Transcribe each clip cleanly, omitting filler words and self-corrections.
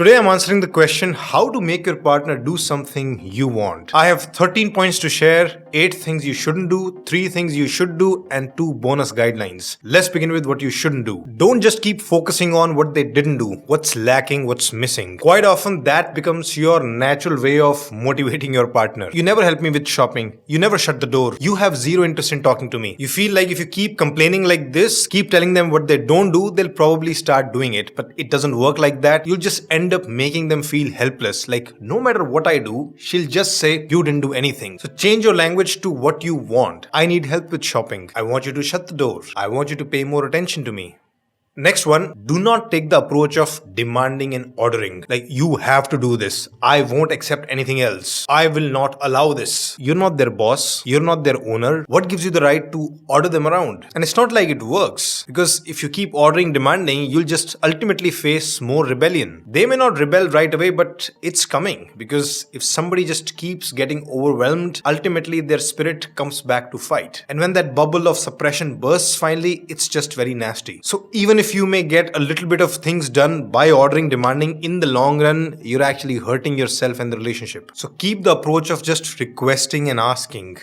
Today I'm answering the question how to make your partner do something you want. I have 13 points to share, 8 things you shouldn't do, 3 things you should do, and 2 bonus guidelines. Let's begin with what you shouldn't do. Don't just keep focusing on what they didn't do, what's lacking, what's missing. Quite often that becomes your natural way of motivating your partner. You never help me with shopping. You never shut the door. You have zero interest in talking to me. You feel like if you keep complaining like this, keep telling them what they don't do, they'll probably start doing it. But it doesn't work like that. You'll just end up making them feel helpless. Like no matter what I do, she'll just say you didn't do anything. So change your language to what you want. I need help with shopping. I want you to shut the door. I want you to pay more attention to me. Next one, do not take the approach of demanding and ordering. Like, you have to do this. I won't accept anything else. I will not allow this. You're not their boss. You're not their owner. What gives you the right to order them around? And it's not like it works. Because if you keep ordering, demanding, you'll just ultimately face more rebellion. They may not rebel right away, but it's coming. Because if somebody just keeps getting overwhelmed, ultimately their spirit comes back to fight. And when that bubble of suppression bursts finally, it's just very nasty. So even if you may get a little bit of things done by ordering, demanding, in the long run, you're actually hurting yourself and the relationship. So keep the approach of just requesting and asking.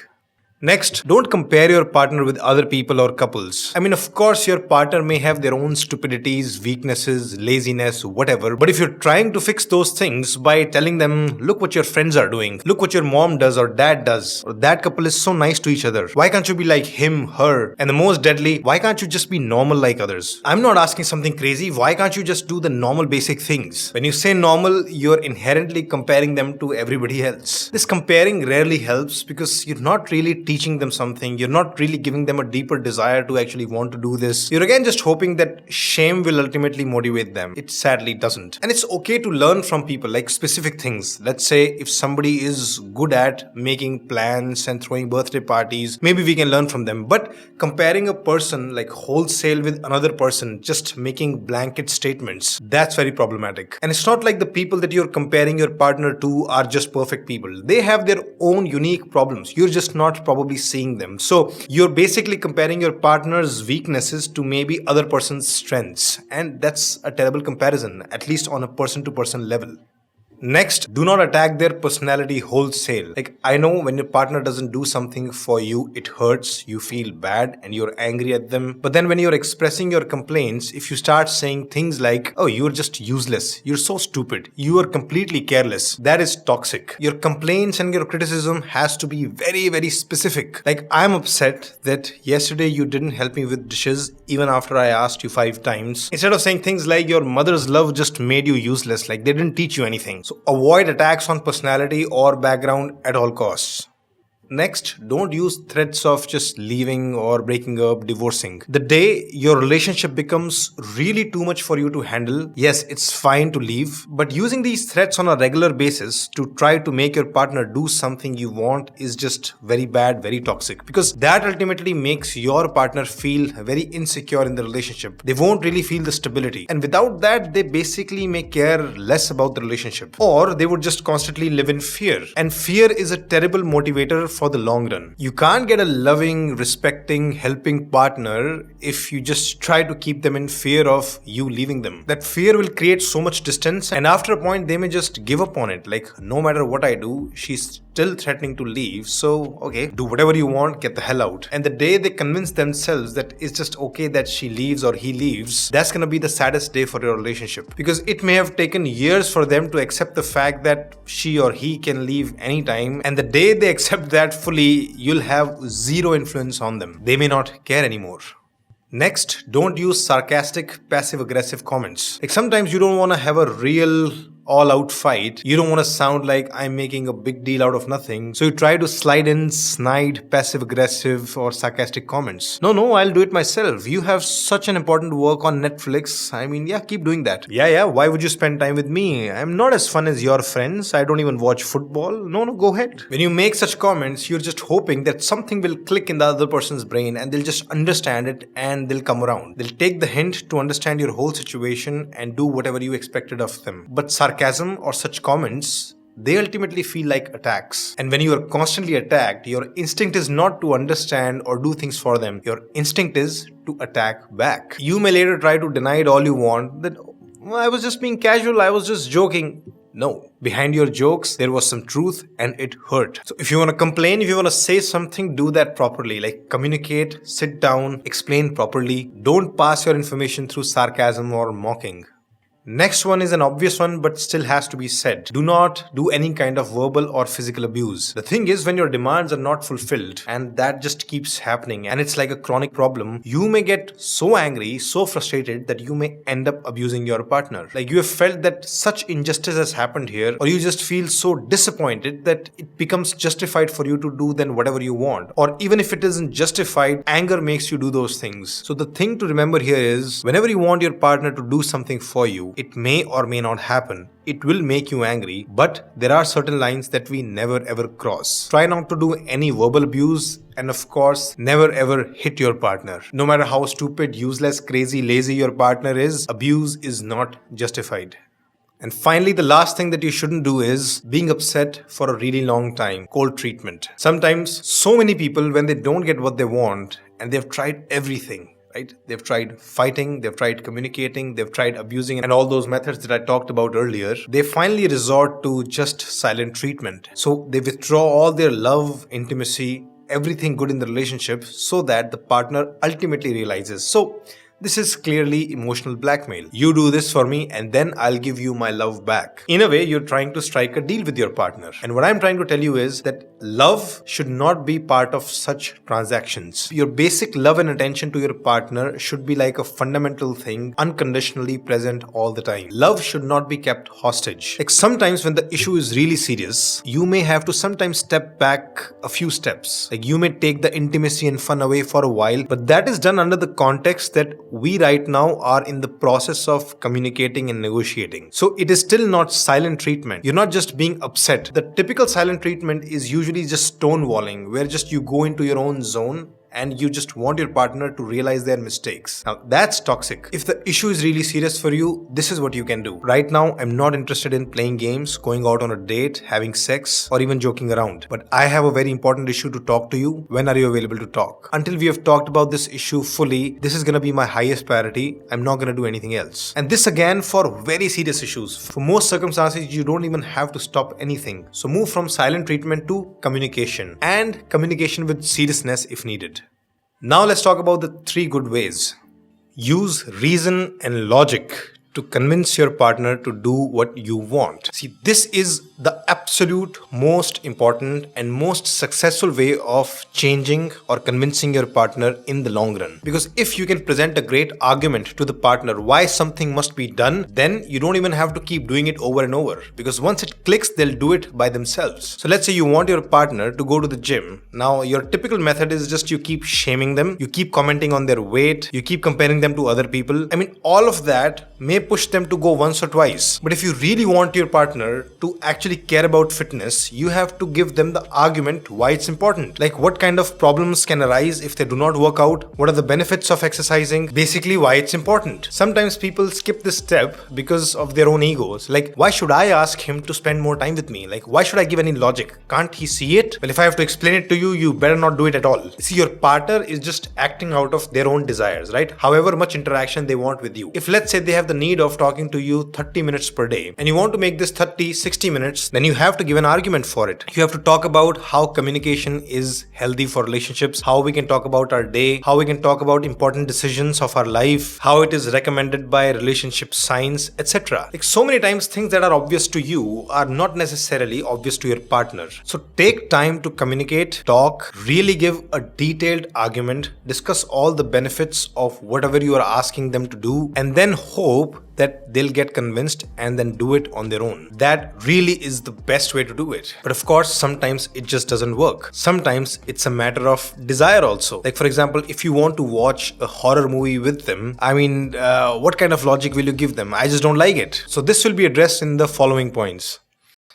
Next, don't compare your partner with other people or couples. I mean, of course, your partner may have their own stupidities, weaknesses, laziness, whatever. But if you're trying to fix those things by telling them, look what your friends are doing, look what your mom does or dad does, or that couple is so nice to each other, why can't you be like him, her? And the most deadly, why can't you just be normal like others? I'm not asking something crazy. Why can't you just do the normal basic things? When you say normal, you're inherently comparing them to everybody else. This comparing rarely helps because you're not really teaching them something. You're not really giving them a deeper desire to actually want to do this. You're again just hoping that shame will ultimately motivate them. It sadly doesn't. And it's okay to learn from people, like specific things. Let's say if somebody is good at making plans and throwing birthday parties, maybe we can learn from them. But comparing a person like wholesale with another person, just making blanket statements, that's very problematic. And it's not like the people that you're comparing your partner to are just perfect people. They have their own unique problems. You're just not probably seeing them. So you're basically comparing your partner's weaknesses to maybe other person's strengths. And that's a terrible comparison, at least on a person-to-person level. Next, do not attack their personality wholesale. Like, I know when your partner doesn't do something for you, it hurts, you feel bad, and you're angry at them. But then when you're expressing your complaints, if you start saying things like, oh, you're just useless, you're so stupid, you are completely careless, that is toxic. Your complaints and your criticism has to be very, very specific. Like, I'm upset that yesterday you didn't help me with dishes even after I asked you 5 times. Instead of saying things like your mother's love just made you useless, like they didn't teach you anything. So avoid attacks on personality or background at all costs. Next, don't use threats of just leaving or breaking up, divorcing. The day your relationship becomes really too much for you to handle, yes, it's fine to leave, but using these threats on a regular basis to try to make your partner do something you want is just very bad, very toxic, because that ultimately makes your partner feel very insecure in the relationship. They won't really feel the stability, and without that, they basically may care less about the relationship, or they would just constantly live in fear. And fear is a terrible motivator for the long run. You can't get a loving, respecting, helping partner if you just try to keep them in fear of you leaving them. That fear will create so much distance, and after a point they may just give up on it. Like, no matter what I do, she's still threatening to leave, so okay, do whatever you want, get the hell out. And the day they convince themselves that it's just okay that she leaves or he leaves, that's gonna be the saddest day for your relationship, because it may have taken years for them to accept the fact that she or he can leave anytime, and the day they accept that fully, you'll have zero influence on them. They may not care anymore. Next, don't use sarcastic, passive-aggressive comments. Like, sometimes you don't want to have a real all-out fight. You don't want to sound like I'm making a big deal out of nothing. So you try to slide in snide, passive-aggressive or sarcastic comments. No, I'll do it myself. You have such an important work on Netflix. I mean, yeah, keep doing that. Yeah, why would you spend time with me? I'm not as fun as your friends. I don't even watch football. No, go ahead. When you make such comments, you're just hoping that something will click in the other person's brain and they'll just understand it and they'll come around. They'll take the hint to understand your whole situation and do whatever you expected of them. But sarcasm or such comments, they ultimately feel like attacks. And when you are constantly attacked, your instinct is not to understand or do things for them. Your instinct is to attack back. You may later try to deny it all you want, that "Well, I was just being casual, I was just joking." No, behind your jokes, there was some truth and it hurt. So if you want to complain, if you want to say something, do that properly. Like communicate, sit down, explain properly. Don't pass your information through sarcasm or mocking. Next one is an obvious one but still has to be said. Do not do any kind of verbal or physical abuse. The thing is, when your demands are not fulfilled and that just keeps happening and it's like a chronic problem, you may get so angry, so frustrated that you may end up abusing your partner. Like you have felt that such injustice has happened here, or you just feel so disappointed that it becomes justified for you to do then whatever you want. Or even if it isn't justified, anger makes you do those things. So the thing to remember here is, whenever you want your partner to do something for you, it may or may not happen. It will make you angry, but there are certain lines that we never ever cross. Try not to do any verbal abuse, and of course, never ever hit your partner. No matter how stupid, useless, crazy, lazy your partner is, abuse is not justified. And finally, the last thing that you shouldn't do is being upset for a really long time. Cold treatment. Sometimes, so many people, when they don't get what they want, and they've tried everything, right? They've tried fighting, they've tried communicating, they've tried abusing, and all those methods that I talked about earlier, they finally resort to just silent treatment. So they withdraw all their love, intimacy, everything good in the relationship, so that the partner ultimately realizes, so this is clearly emotional blackmail. You do this for me and then I'll give you my love back. In a way, you're trying to strike a deal with your partner. And what I'm trying to tell you is that love should not be part of such transactions. Your basic love and attention to your partner should be like a fundamental thing, unconditionally present all the time. Love should not be kept hostage. Like sometimes when the issue is really serious, you may have to sometimes step back a few steps. Like you may take the intimacy and fun away for a while, but that is done under the context that we right now are in the process of communicating and negotiating. So it is still not silent treatment. You're not just being upset. The typical silent treatment is usually just stonewalling, where just you go into your own zone and you just want your partner to realize their mistakes. Now that's toxic. If the issue is really serious for you, this is what you can do. Right now, I'm not interested in playing games, going out on a date, having sex, or even joking around. But I have a very important issue to talk to you. When are you available to talk? Until we have talked about this issue fully, this is going to be my highest priority. I'm not going to do anything else. And this again for very serious issues. For most circumstances, you don't even have to stop anything. So move from silent treatment to communication, and communication with seriousness if needed. Now let's talk about the 3 good ways. Use reason and logic to convince your partner to do what you want. See, this is the absolute most important and most successful way of changing or convincing your partner in the long run. Because if you can present a great argument to the partner why something must be done, then you don't even have to keep doing it over and over. Because once it clicks, they'll do it by themselves. So let's say you want your partner to go to the gym. Now, your typical method is just you keep shaming them, you keep commenting on their weight, you keep comparing them to other people. I mean, all of that may push them to go once or twice. But if you really want your partner to actually care about fitness, you have to give them the argument why it's important. Like what kind of problems can arise if they do not work out? What are the benefits of exercising? Basically, why it's important. Sometimes people skip this step because of their own egos. Like, why should I ask him to spend more time with me? Like, why should I give any logic? Can't he see it? Well, if I have to explain it to you, you better not do it at all. See, your partner is just acting out of their own desires, right? However much interaction they want with you. If let's say they have the need of talking to you 30 minutes per day and you want to make this 30-60 minutes, then you have to give an argument for it. You have to talk about how communication is healthy for relationships, how we can talk about our day, how we can talk about important decisions of our life, how it is recommended by relationship science, etc. Like so many times things that are obvious to you are not necessarily obvious to your partner. So take time to communicate, talk, really give a detailed argument, discuss all the benefits of whatever you are asking them to do, and then hope that they'll get convinced and then do it on their own. That really is the best way to do it. But of course, sometimes it just doesn't work. Sometimes it's a matter of desire also. Like for example, if you want to watch a horror movie with them, what kind of logic will you give them? I just don't like it. So this will be addressed in the following points.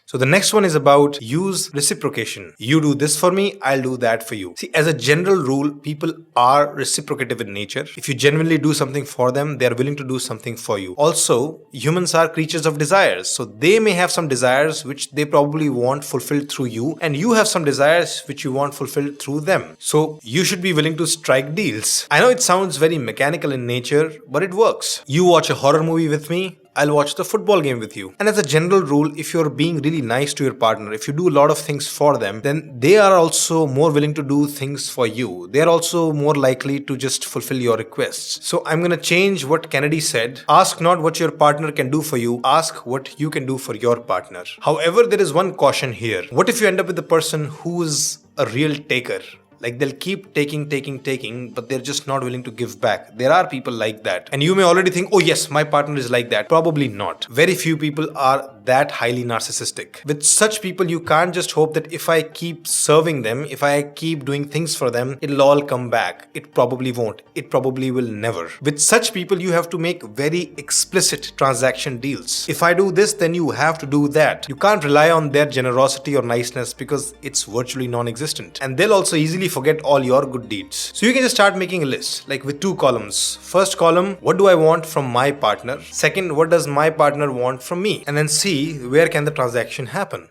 So the next one is about use reciprocation. You do this for me, I'll do that for you. See, as a general rule, people are reciprocative in nature. If you genuinely do something for them, they are willing to do something for you. Also, humans are creatures of desires. So they may have some desires which they probably want fulfilled through you, and you have some desires which you want fulfilled through them. So you should be willing to strike deals. I know it sounds very mechanical in nature, but it works. You watch a horror movie with me, I'll watch the football game with you. And as a general rule, if you're being really nice to your partner, if you do a lot of things for them, then they are also more willing to do things for you. They're also more likely to just fulfill your requests. So I'm gonna change what Kennedy said. Ask not what your partner can do for you, ask what you can do for your partner. However, there is one caution here. What if you end up with a person who is a real taker? Like they'll keep taking, but they're just not willing to give back. There are people like that. And you may already think, oh yes, my partner is like that. Probably not. Very few people are that highly narcissistic. With such people, you can't just hope that if I keep serving them, if I keep doing things for them, it'll all come back. It probably won't. It probably will never. With such people, you have to make very explicit transaction deals. If I do this, then you have to do that. You can't rely on their generosity or niceness because it's virtually non-existent. And they'll also easily forget all your good deeds. So you can just start making a list, like with 2 columns. First column, what do I want from my partner? Second, what does my partner want from me? And then see where can the transaction happen.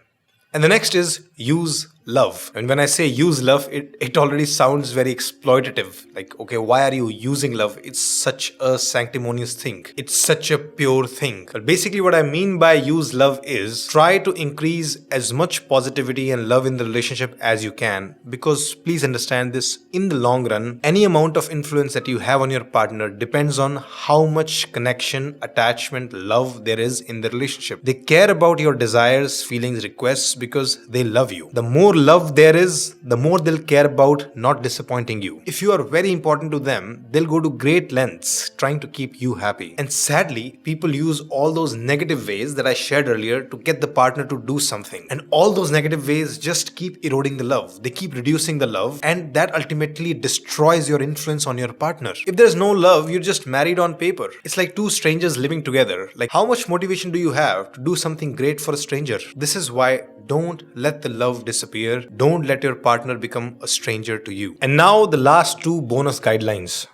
And the next is use love. And when I say use love, it already sounds very exploitative. Like, okay, why are you using love? It's such a sanctimonious thing. It's such a pure thing. But basically what I mean by use love is try to increase as much positivity and love in the relationship as you can. Because please understand this, in the long run, any amount of influence that you have on your partner depends on how much connection, attachment, love there is in the relationship. They care about your desires, feelings, requests because they love you. The more love there is, the more they'll care about not disappointing you. If you are very important to them, they'll go to great lengths trying to keep you happy. And sadly, people use all those negative ways that I shared earlier to get the partner to do something. And all those negative ways just keep eroding the love. They keep reducing the love, and that ultimately destroys your influence on your partner. If there's no love, you're just married on paper. It's like 2 strangers living together. Like, how much motivation do you have to do something great for a stranger? This is why don't let the love disappear. Don't let your partner become a stranger to you. And now the last 2 bonus guidelines.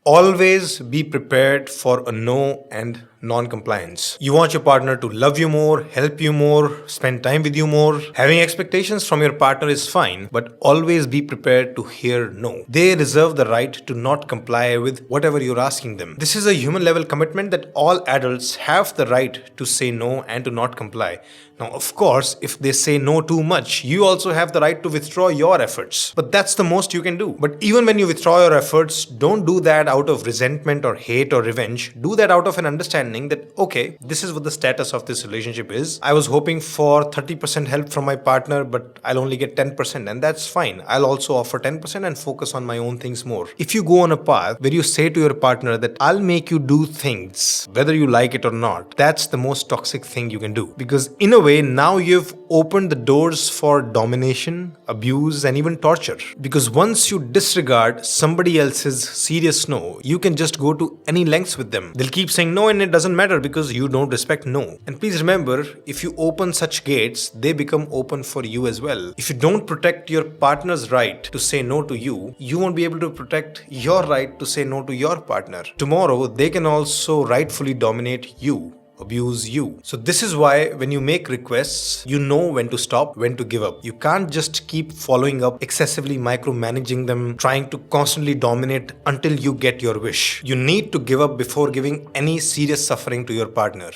Always be prepared for a no and non-compliance. You want your partner to love you more, help you more, spend time with you more. Having expectations from your partner is fine, but always be prepared to hear no. They reserve the right to not comply with whatever you're asking them. This is a human level commitment that all adults have the right to say no and to not comply. Now, of course, if they say no too much, you also have the right to withdraw your efforts. But that's the most you can do. But even when you withdraw your efforts, don't do that out of resentment or hate or revenge. Do that out of an understanding that, okay, this is what the status of this relationship is. I was hoping for 30% help from my partner, but I'll only get 10%, and that's fine. I'll also offer 10% and focus on my own things more. If you go on a path where you say to your partner that I'll make you do things, whether you like it or not, that's the most toxic thing you can do. Because in a way, now you've opened the doors for domination, abuse, and even torture. Because once you disregard somebody else's serious no, you can just go to any lengths with them. They'll keep saying no, and it doesn't matter because you don't respect no. And please remember, if you open such gates, they become open for you as well. If you don't protect your partner's right to say no to you, you won't be able to protect your right to say no to your partner. Tomorrow, they can also rightfully dominate you, abuse you. So this is why when you make requests, you know when to stop, when to give up. You can't just keep following up, excessively micromanaging them, trying to constantly dominate until you get your wish. You need to give up before giving any serious suffering to your partner.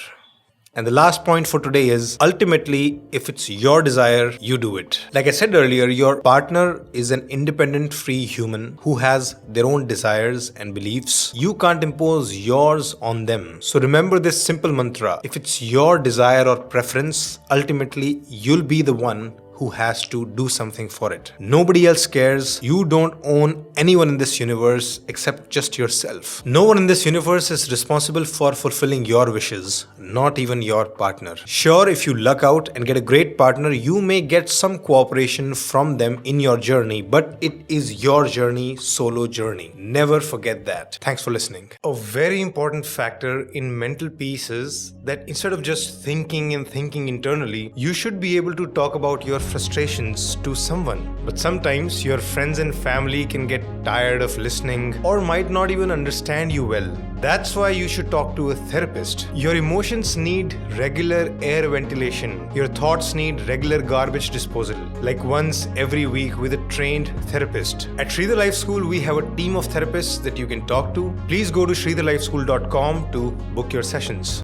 And the last point for today is, ultimately, if it's your desire, you do it. Like I said earlier, your partner is an independent, free human who has their own desires and beliefs. You can't impose yours on them. So remember this simple mantra. If it's your desire or preference, ultimately, you'll be the one who has to do something for it. Nobody else cares. You don't own anyone in this universe except just yourself. No one in this universe is responsible for fulfilling your wishes, not even your partner. Sure, if you luck out and get a great partner, you may get some cooperation from them in your journey, but it is your journey, solo journey. Never forget that. Thanks for listening. A very important factor in mental peace is that instead of just thinking and thinking internally, you should be able to talk about your frustrations to someone. But sometimes your friends and family can get tired of listening or might not even understand you well. That's why you should talk to a therapist. Your emotions need regular air ventilation. Your thoughts need regular garbage disposal, like once every week with a trained therapist. At Shridhar Life School, we have a team of therapists that you can talk to. Please go to shridharlifeschool.com to book your sessions.